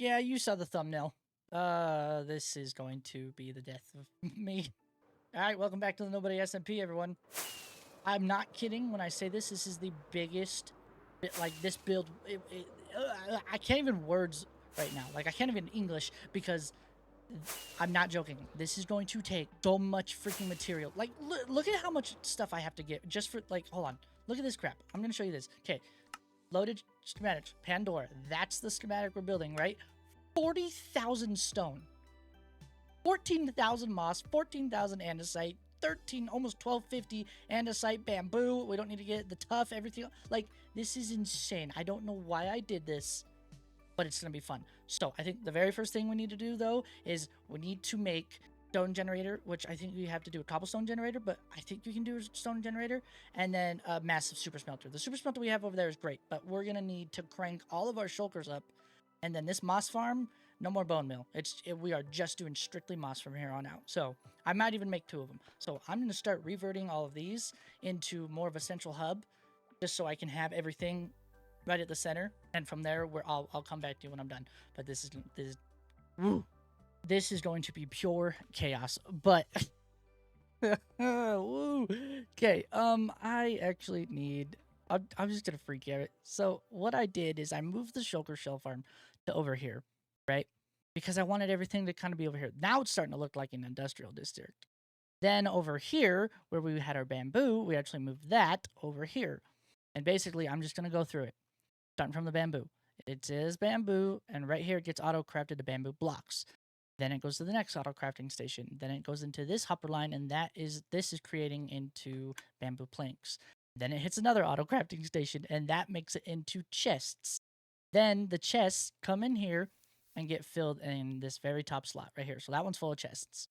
Yeah, you saw the thumbnail. This is going to be the death of me. All right, welcome back to the Nobody SMP, everyone. I'm not kidding when I say this. This is the biggest, like this build. I can't even words right now. Like I can't even English because I'm not joking. This is going to take so much freaking material. Like look at how much stuff I have to get just for like. Hold on. Look at this crap. I'm gonna show you this. Okay, loaded schematics. Pandora. That's the schematic we're building, right? 40,000 stone, 14,000 moss, 14,000 andesite, 13, almost 1250 andesite, bamboo. We don't need to get the tough, everything. Like, this is insane. I don't know why I did this, but it's going to be fun. So, I think the very first thing we need to do, though, is we need to make stone generator, which I think we have to do a cobblestone generator, but I think you can do a stone generator, and then a massive super smelter. The super smelter we have over there is great, but we're going to need to crank all of our shulkers up. And then this moss farm, no more bone meal. We are just doing strictly moss from here on out. So I might even make 2 of them. So I'm going to start reverting all of these into more of a central hub, just so I can have everything right at the center. And from there, I'll come back to you when I'm done. But this is going to be pure chaos. But woo. Okay. I actually need. I'm just gonna freak out. So what I did is I moved the shulker shell farm to over here, right? Because I wanted everything to kind of be over here. Now it's starting to look like an industrial district. Then over here, where we had our bamboo, we actually moved that over here. And basically, I'm just gonna go through it, starting from the bamboo. It says bamboo, and right here it gets auto-crafted to bamboo blocks. Then it goes to the next auto crafting station. Then it goes into this hopper line, and this is creating into bamboo planks. Then it hits another auto crafting station, and that makes it into chests. Then the chests come in here and get filled in this very top slot right here. So that one's full of chests.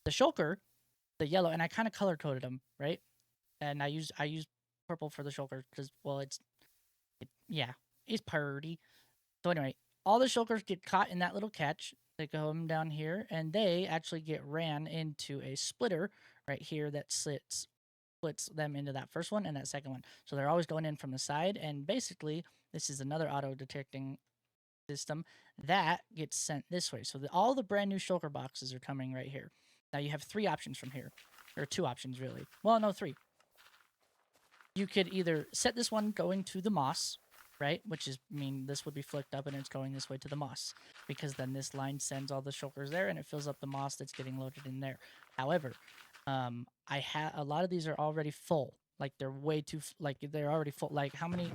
The shulker, the yellow, and I kind of color coded them, right? And I use purple for the shulker because well, it's pretty. So anyway, all the shulkers get caught in that little catch. They go down here, and they actually get ran into a splitter right here that splits them into that first one and that second one. So they're always going in from the side, and basically, this is another auto-detecting system that gets sent this way. So all the brand new shulker boxes are coming right here. Now you have 3 options from here, or 2 options really. Well, no, 3. You could either set this one going to the moss, right? Which is, this would be flicked up and it's going this way to the moss. Because then this line sends all the shulkers there and it fills up the moss that's getting loaded in there. However, I have a lot of these are already full. Like they're way too, they're already full. Like how many,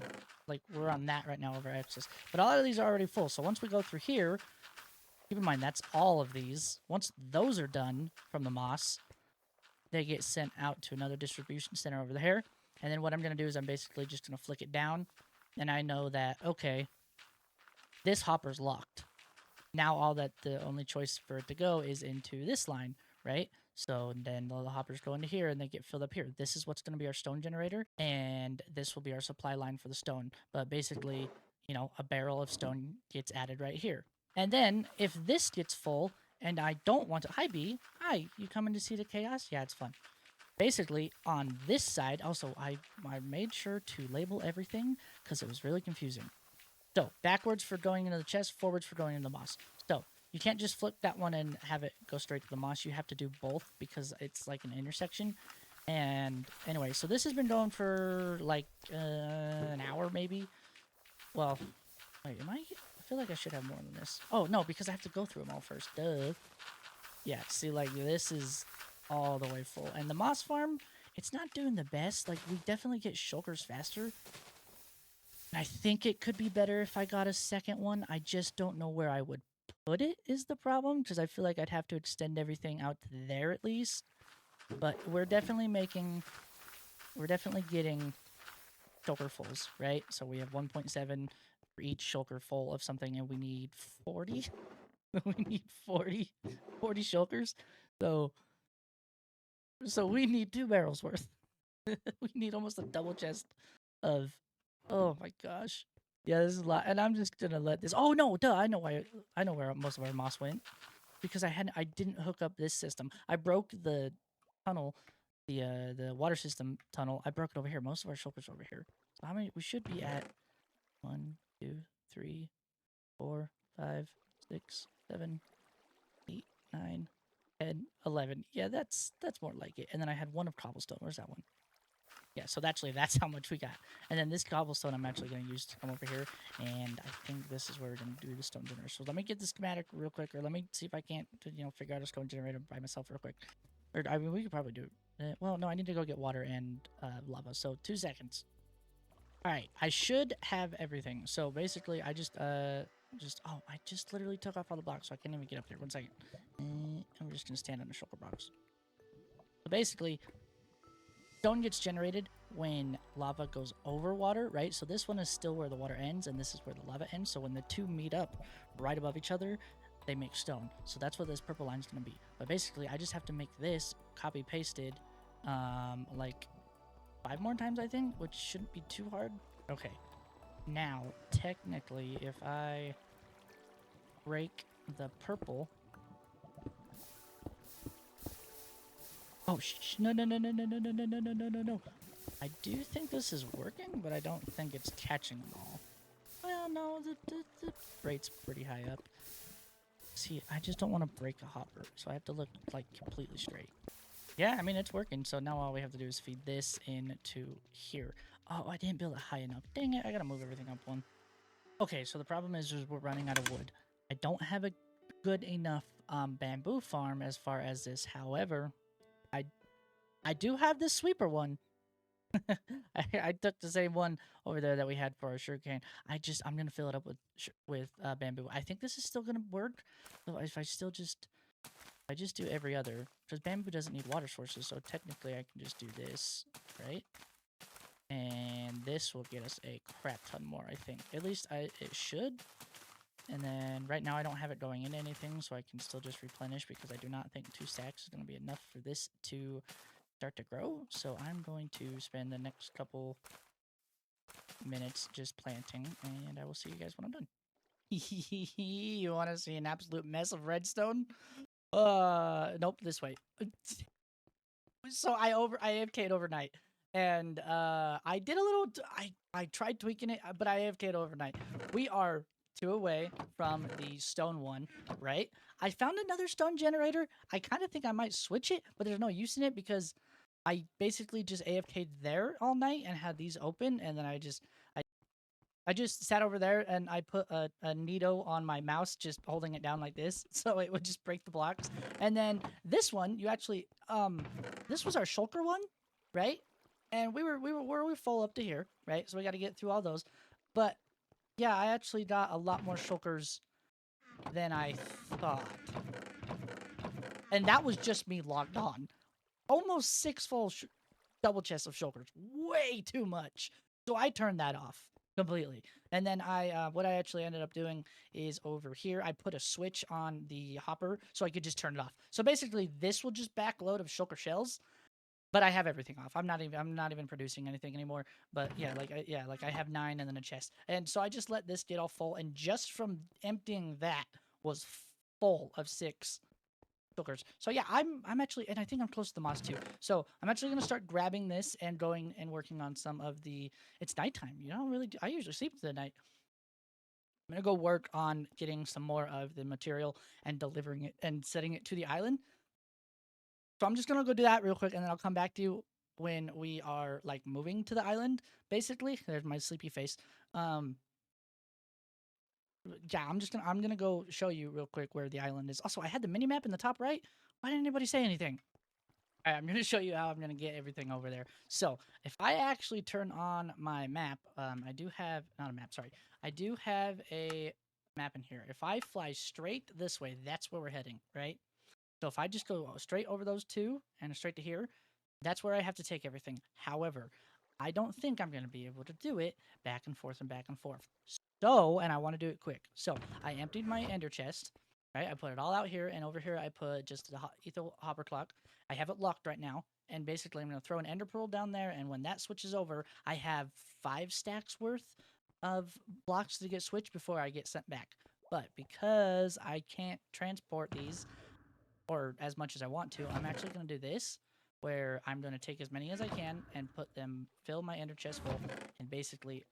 we're on that right now over access. But a lot of these are already full. So once we go through here, keep in mind that's all of these. Once those are done from the moss, they get sent out to another distribution center over there. And then what I'm going to do is I'm basically just going to flick it down. And I know that, okay, this hopper's locked. Now the only choice for it to go is into this line, right? So then the hoppers go into here and they get filled up here. This is what's going to be our stone generator. And this will be our supply line for the stone. But basically, a barrel of stone gets added right here. And then if this gets full and I don't want to... Hi, B. Hi, you coming to see the chaos? Yeah, it's fun. Basically, on this side, also, I made sure to label everything because it was really confusing. So, backwards for going into the chest, forwards for going into the moss. So, you can't just flip that one and have it go straight to the moss. You have to do both because it's like an intersection. And anyway, so this has been going for like an hour maybe. Well, wait, I feel like I should have more than this. Oh, no, because I have to go through them all first. Duh. Yeah, see, this is all the way full. And the moss farm, it's not doing the best. We definitely get shulkers faster. And I think it could be better if I got a second one. I just don't know where I would put it is the problem. Because I feel like I'd have to extend everything out to there at least. But we're definitely getting shulker fulls, right? So we have 1.7 for each shulker full of something. And we need 40. We need 40 shulkers. So we need 2 barrels worth. We need almost a double chest of... Oh my gosh. Yeah, this is a lot. And I'm just gonna let this... Oh no, duh, I know where most of our moss went. Because I didn't hook up this system. I broke the tunnel, the water system tunnel. I broke it over here. Most of our shulkers are over here. So how many... We should be at 1, 2, 3, 4, 5, 6, 7, 8, 9, 10, 11. Yeah, that's more like it. And then I had one of cobblestone. Where's that one? Yeah, so actually that's how much we got. And then this cobblestone I'm actually going to use to come over here. And I think this is where we're going to do the stone generator. So let me get the schematic real quick, or let me see if I can't, figure out a stone generator by myself real quick. Or, I mean, we could probably do it. Well, no, I need to go get water and lava. So 2 seconds. All right, I should have everything. So basically, I I just literally took off all the blocks, so I can't even get up there. 1 second. And we're just going to stand on the shulker box. So basically, stone gets generated when lava goes over water, right? So this one is still where the water ends, and this is where the lava ends. So when the two meet up right above each other, they make stone. So that's what this purple line is going to be. But basically, I just have to make this copy-pasted, like 5 more times, I think, which shouldn't be too hard. Okay. Now, technically, if I break the purple... Oh, no, no, no, no, no, no, no, no, no, no, no, no, no. I do think this is working, but I don't think it's catching them all. Well, no, the rate's pretty high up. See, I just don't want to break a hopper, so I have to look, like, completely straight. Yeah, I mean, it's working, so now all we have to do is feed this into here. Oh, I didn't build it high enough. Dang it, I gotta move everything up one. Okay, so the problem is we're running out of wood. I don't have a good enough bamboo farm as far as this. However, I do have this sweeper one. I took the same one over there that we had for our sugarcane. I'm gonna fill it up with bamboo. I think this is still gonna work. So if I just do every other, because bamboo doesn't need water sources, so technically I can just do this, right? And this will get us a crap ton more, I think. At least it should. And then right now I don't have it going into anything, so I can still just replenish because I do not think 2 stacks is going to be enough for this to start to grow. So I'm going to spend the next couple minutes just planting, and I will see you guys when I'm done. You want to see an absolute mess of redstone? Nope, this way. So I AFK'd overnight, and I did a little. I tried tweaking it, but I AFK'd overnight. We are 2 away from the stone one, right? I found another stone generator. I kind of think I might switch it, but there's no use in it because I basically just AFK'd there all night and had these open, and then I just sat over there and I put a needle on my mouse, just holding it down like this, so it would just break the blocks. And then this one, you actually, this was our shulker one, right? And we were full up to here, right? So we got to get through all those. But yeah, I actually got a lot more shulkers than I thought. And that was just me logged on. Almost 6 full double chests of shulkers. Way too much. So I turned that off completely. And then what I actually ended up doing is over here, I put a switch on the hopper so I could just turn it off. So basically this will just backload of shulker shells, but I have everything off. I'm not even producing anything anymore. But yeah, like I have 9 and then a chest. And so I just let this get all full, and just from emptying that was full of 6 shulkers. So yeah, I'm actually, and I think I'm close to the moss too. So I'm actually gonna start grabbing this and going and working on some of the. It's nighttime, you know. Really, I usually sleep through the night. I'm gonna go work on getting some more of the material and delivering it and setting it to the island. So I'm just gonna go do that real quick, and then I'll come back to you when we are like moving to the island. Basically, there's my sleepy face. Yeah, I'm gonna go show you real quick where the island is. Also, I had the mini map in the top right. Why didn't anybody say anything? All right, I'm gonna show you how I'm gonna get everything over there. So if I actually turn on my map, I do have not a map. Sorry, I do have a map in here. If I fly straight this way, that's where we're heading, right? So if I just go straight over those 2 and straight to here, that's where I have to take everything. However, I don't think I'm gonna be able to do it back and forth and back and forth. So, and I want to do it quick. So I emptied my ender chest, right? I put it all out here, and over here I put just the ether hopper clock. I have it locked right now, and basically I'm going to throw an ender pearl down there, and when that switches over, I have 5 stacks worth of blocks to get switched before I get sent back. But because I can't transport these, or as much as I want to, I'm actually going to do this, where I'm going to take as many as I can and fill my ender chest full, and basically,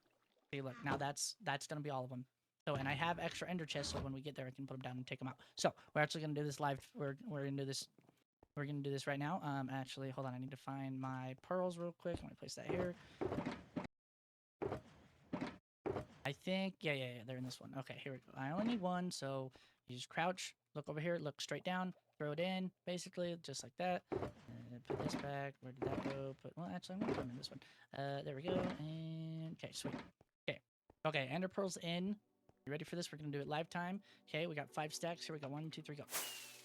see, look, now that's going to be all of them. So, and I have extra ender chests, so when we get there, I can put them down and take them out. So, we're actually gonna do this live. We're gonna do this. We're gonna do this right now. Actually, hold on. I need to find my pearls real quick. I'm gonna place that here. I think, yeah, they're in this one. Okay, here we go. I only need one, so you just crouch, look over here, look straight down, throw it in, basically, just like that. And put this back. Where did that go? Well, actually, I'm gonna put them in this one. There we go. And okay, sweet. Okay, ender pearls in. You ready for this? We're gonna do it live time. Okay, we got 5 stacks. Here we go. 1, 2, 3, go.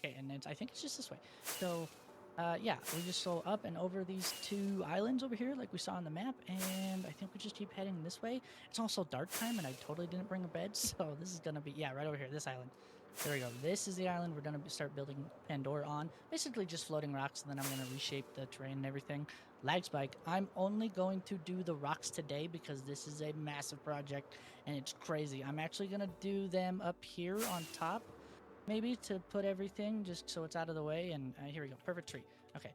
Okay, and I think it's just this way. So, yeah, we just go up and over these 2 islands over here, like we saw on the map, and I think we just keep heading this way. It's also dark time, and I totally didn't bring a bed, so this is gonna be, yeah, right over here, this island. There we go. This is the island we're gonna start building Pandora on. Basically just floating rocks, and then I'm gonna reshape the terrain and everything. Lag spike. I'm only going to do the rocks today because this is a massive project, and it's crazy. I'm actually gonna do them up here on top, maybe, to put everything just so it's out of the way. And here we go, perfect tree. Okay,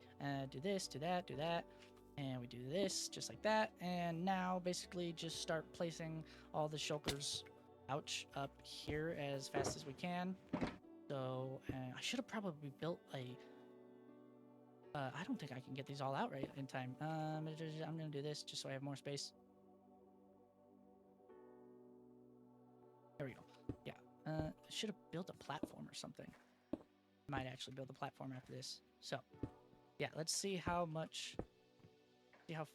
do this, do that, and we do this just like that. And now basically just start placing all the shulkers, ouch, up here as fast as we can. So I should have probably built a I don't think I can get these all out right in time. I'm gonna do this just so I have more space. There we go. Yeah. Should have built a platform or something. Might actually build a platform after this. So, yeah, let's see how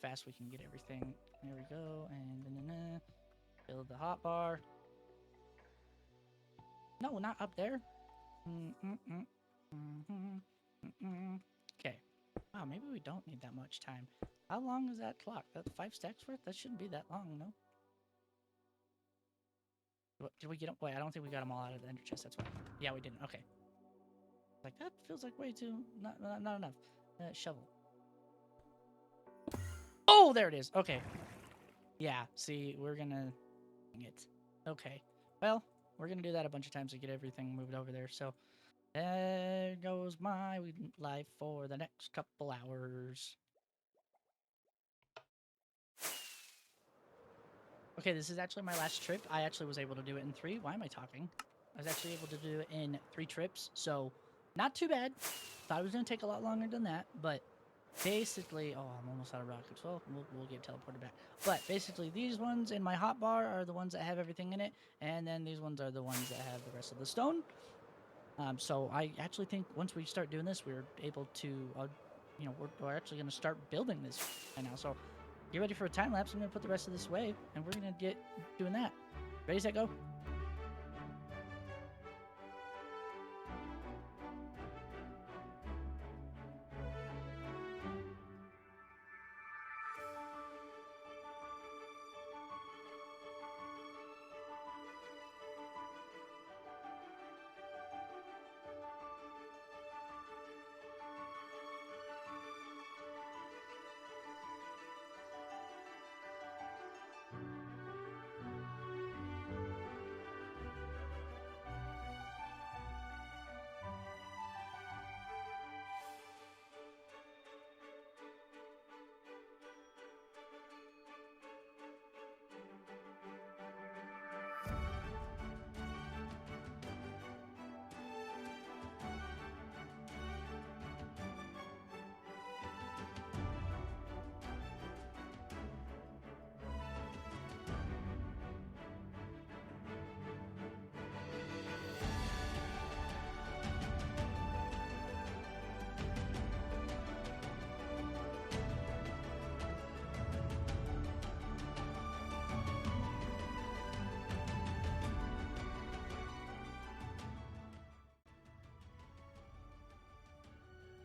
fast we can get everything. There we go. And build the hotbar. No, not up there. Okay. Wow, maybe we don't need that much time. How long is that clock? That's 5 stacks worth? That shouldn't be that long, no? Did we get them? Wait, I don't think we got them all out of the ender chest. That's why. Yeah, we didn't. Okay. Like, that feels like way too... Not enough. Shovel. Oh, there it is. Okay. Yeah, see, we're gonna... Dang it. Okay. Well, we're gonna do that a bunch of times to get everything moved over there, so... There goes my life for the next couple hours. Okay, this is actually my last trip. I actually was able to do it in 3. Why am I talking? I was actually able to do it in 3 trips, so not too bad. Thought it was going to take a lot longer than that, but basically... Oh, I'm almost out of rockets. Well, we'll get teleported back. But basically, these ones in my hotbar are the ones that have everything in it, and then these ones are the ones that have the rest of the stone. So I actually think once we start doing this, we're able to, you know, we're actually going to start building this right now. So get ready for a time lapse. I'm going to put the rest of this away, and we're going to get doing that. Ready, set, go.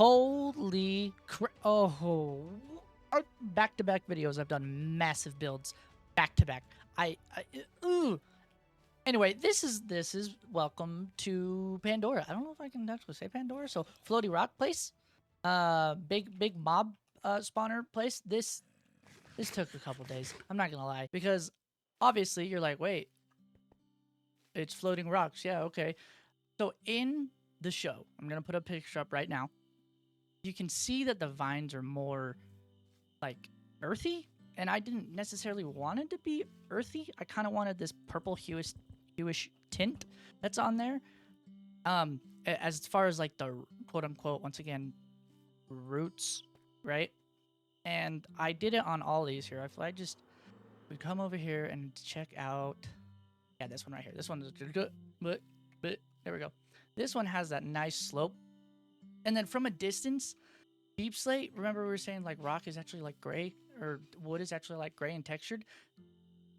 Holy crap. Oh, back-to-back videos. I've done massive builds back-to-back. Ooh. Anyway, this is welcome to Pandora. I don't know if I can actually say Pandora. So, floaty rock place. Big mob spawner place. This took a couple days. I'm not gonna lie, because obviously you're like, wait, it's floating rocks. Yeah, okay. So in the show, I'm gonna put a picture up right now. You can see that the vines are more like earthy, and I didn't necessarily want it to be earthy. I kind of wanted this purple huish hueish tint that's on there. As far as like the quote unquote, once again, roots, right? And I did it on all these here. If I just we come over here and check out, yeah, this one right here. This one is good, but there we go. This one has that nice slope, and then from a distance, deep slate. Remember we were saying like rock is actually like gray, or wood is actually like gray and textured.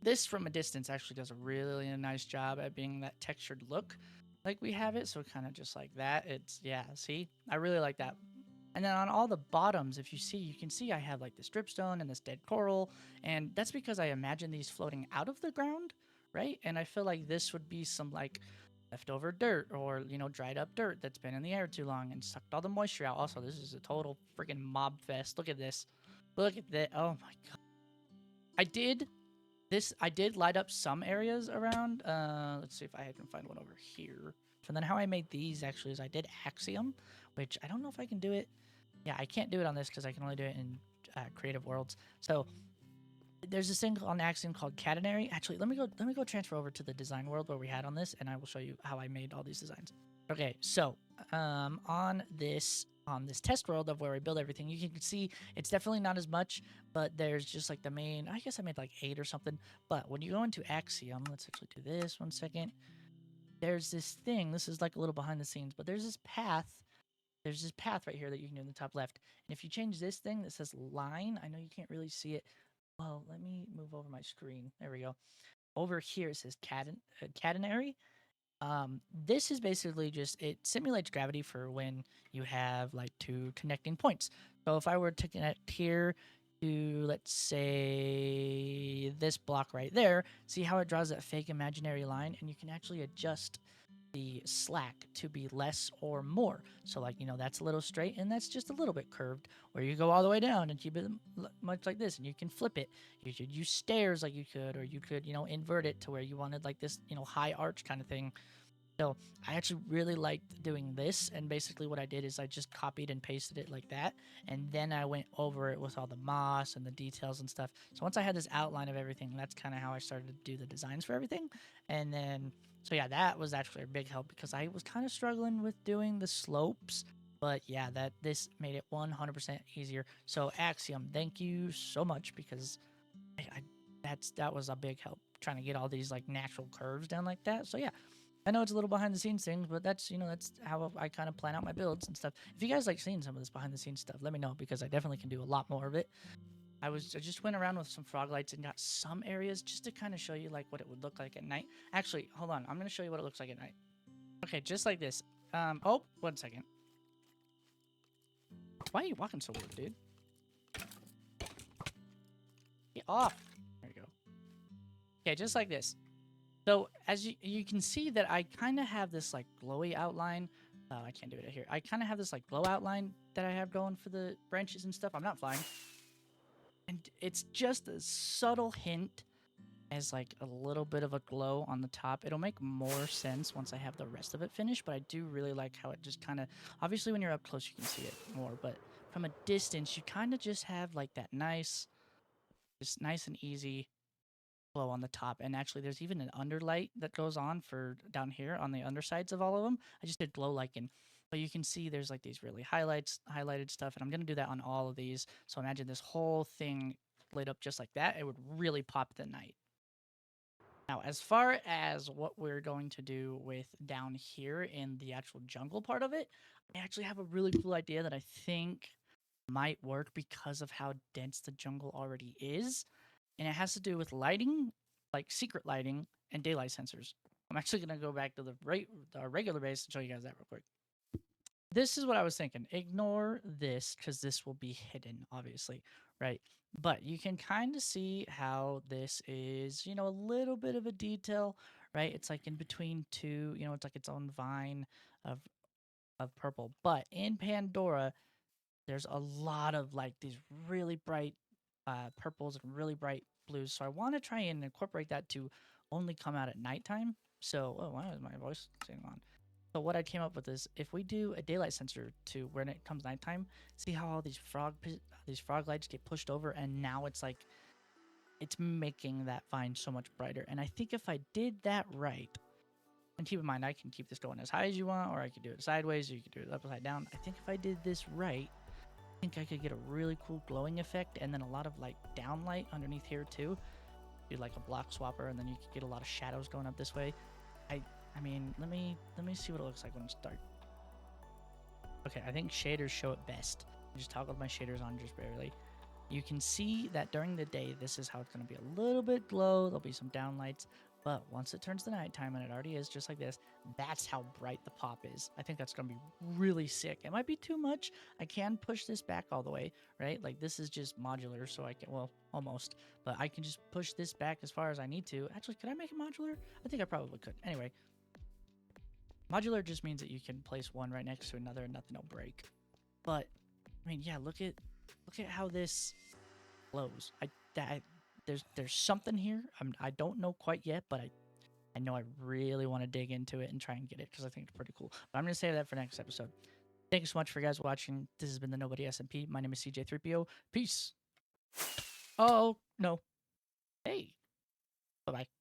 This from a distance actually does a really nice job at being that textured look, like we have it. So kind of just like that. It's yeah. See, I really like that. And then on all the bottoms, if you see, you can see I have like this dripstone and this dead coral. And that's because I imagine these floating out of the ground, right? And I feel like this would be some like leftover dirt or, you know, dried up dirt that's been in the air too long and sucked all the moisture out. Also, this is a total freaking mob fest. Look at this. Look at that. Oh my God. I did light up some areas around. Let's see if I can find one over here. And then how I made these actually is I did Axiom, which I don't know if I can do it. Yeah, I can't do it on this because I can only do it in creative worlds. So there's this thing on Axiom called catenary. Actually, let me go transfer over to the design world where we had on this, and I will show you how I made all these designs. Okay, so on this test world of where I build everything, you can see it's definitely not as much, but there's just like the main. I guess I made like 8 or something. But when you go into Axiom, let's actually do this 1 second. There's this thing. This is like a little behind the scenes, but there's this path. There's this path right here that you can do in the top left. And if you change this thing that says line, I know you can't really see it. Well, let me move over my screen. There we go. Over here it says catenary. This is basically just it simulates gravity for when you have like 2 connecting points. So if I were to connect here to, let's say, this block right there, see how it draws that fake imaginary line, and you can actually adjust the slack to be less or more. So like, you know, that's a little straight and that's just a little bit curved, or you go all the way down and keep it much like this, and you can flip it. You could use stairs like you could, or you could, you know, invert it to where you wanted like this, you know, high arch kind of thing. So I actually really liked doing this, and basically what I did is I just copied and pasted it like that, and then I went over it with all the moss and the details and stuff. So once I had this outline of everything, that's kind of how I started to do the designs for everything. And then, so yeah, that was actually a big help because I was kind of struggling with doing the slopes. But yeah, this made it 100% easier. So Axiom, thank you so much, because that was a big help trying to get all these like natural curves down like that. So yeah, I know it's a little behind the scenes things, but that's, you know, that's how I kind of plan out my builds and stuff. If you guys like seeing some of this behind the scenes stuff, let me know, because I definitely can do a lot more of it. I just went around with some frog lights and got some areas just to kind of show you like what it would look like at night. Actually, hold on. I'm going to show you what it looks like at night. Okay, just like this. Oh, 1 second. Why are you walking so weird, dude? Get off. There you go. Okay, just like this. So as you can see that I kind of have this like glowy outline. I can't do it here. I kind of have this like glow outline that I have going for the branches and stuff. I'm not flying. And it's just a subtle hint as like a little bit of a glow on the top. It'll make more sense once I have the rest of it finished, but I do really like how it just kind of, obviously when you're up close you can see it more, but from a distance you kind of just have like that nice, just nice and easy glow on the top. And actually there's even an underlight that goes on for down here on the undersides of all of them. I just did glow lichen, but you can see there's like these really highlighted stuff, and I'm going to do that on all of these. So imagine this whole thing lit up just like that. It would really pop the night. Now, as far as what we're going to do with down here in the actual jungle part of it, I actually have a really cool idea that I think might work because of how dense the jungle already is. And it has to do with lighting, like secret lighting and daylight sensors. I'm actually going to go back to the regular base and show you guys that real quick. This is what I was thinking. Ignore this because this will be hidden, obviously, right? But you can kind of see how this is, you know, a little bit of a detail, right? It's like in between 2, you know, it's like its own vine of purple. But in Pandora, there's a lot of like these really bright purples and really bright blues. So I want to try and incorporate that to only come out at nighttime. So, oh, why is my voice staying on? So what I came up with is if we do a daylight sensor to when it comes nighttime, see how all these frog lights get pushed over, and now it's like it's making that vine so much brighter. And I think if I did that right, And keep in mind, I can keep this going as high as you want, or I could do it sideways, or you could do it upside down. I think if I did this right, I think I could get a really cool glowing effect, and then a lot of like downlight underneath here too. Do like a block swapper, and then you could get a lot of shadows going up this way. I mean, let me see what it looks like when it's dark. Okay, I think shaders show it best. I just toggled my shaders on just barely. You can see that during the day, this is how it's going to be a little bit glow. There'll be some downlights. But once it turns to nighttime, and it already is just like this, that's how bright the pop is. I think that's going to be really sick. It might be too much. I can push this back all the way, right? Like this is just modular, so I can, well, almost. But I can just push this back as far as I need to. Actually, could I make it modular? I think I probably could. Anyway, modular just means that you can place one right next to another and nothing will break. But, I mean, yeah, look at how this glows. There's something here. I don't know quite yet, but I know I really want to dig into it and try and get it because I think it's pretty cool. But I'm going to save that for next episode. Thank you so much for you guys watching. This has been the Nobody SMP. My name is CJ3PO. Peace. Oh, no. Hey. Bye-bye.